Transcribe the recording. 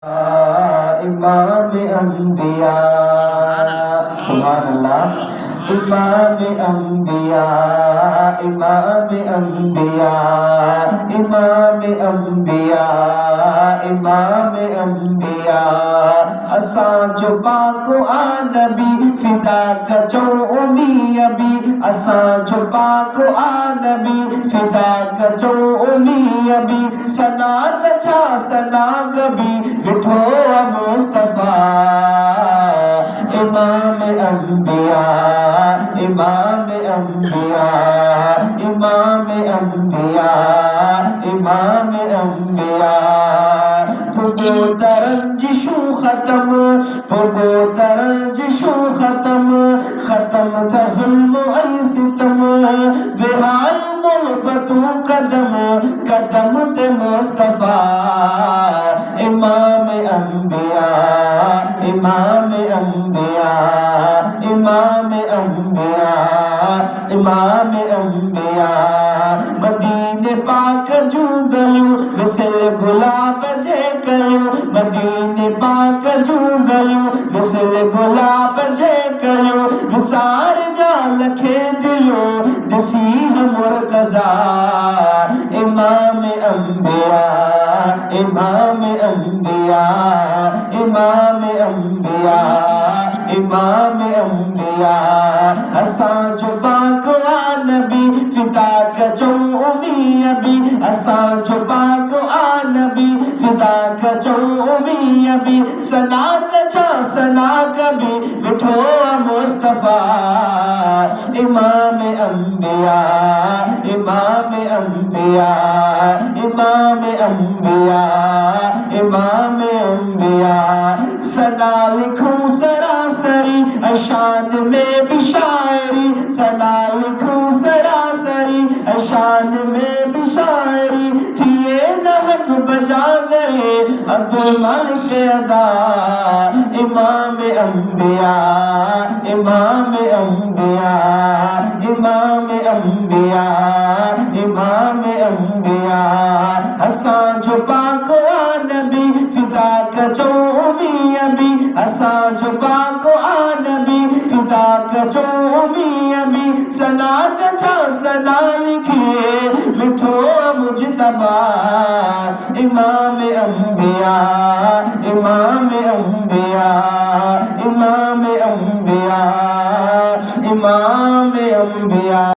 इमाम अंबिया सुभान अल्लाह इमाम अंबिया इमाम अंबिया इमाम अंबिया इमाम अंबिया असां जो पाक आ नबी फिदा कचो उमी अबी असां जो पाक आ नबी फिदा कचो उमी अबी सना छा सना कबी बिठो मुस्तफा इमाम अंबिया इमाम अंबिया इमाम अंबिया इमाम अंबिया पुगो तरंजिशु खत्म पुगो तरंजिशु खत्म खत्म था जुल्म ऐ सितम विहाय मोहब्बतू कदम कदम ते मुस्तफा इमाम अंबिया इमाम अंबिया इमाम अंबिया इमाम अंबिया मदीने पाक जू गलियूं मिसल गुलाब जे कलियूं मदीने पाक जू गलियूं मिसल गुलाब जे कलियूं विसार जा लखे दिलियूं ॾिसी मुर्तज़ा इमाम अंबिया इमाम अंबिया इमाम अंबिया इमाम अंबिया असां जो पाक आ नबी फिदा कचो उमी अबी असां जो पाक आ नबी फिदा कचो उमी अबी सना छा सना कबी बिठो मुस्तफा इमाम अंबिया इमाम अंबिया इमाम अंबिया इमाम अंबिया सना लिखूं सरासरी अशान में भी शायरी सना लिखूं सरासरी अशान में भी शायरी थिए नहक बजा जरे अब्दुल मालिक अदा इमाम अंबिया इमाम अंबिया इमाम अंबिया इमाम अंबिया असां जो पाक आ नबी फिदा कचो उमी अबी असां जो पाक आ नबी फिदा कचो उमी अबी सना छा सना लिखिए मिठो मुजतबा इमाम अंबिया इमाम अंबिया इमाम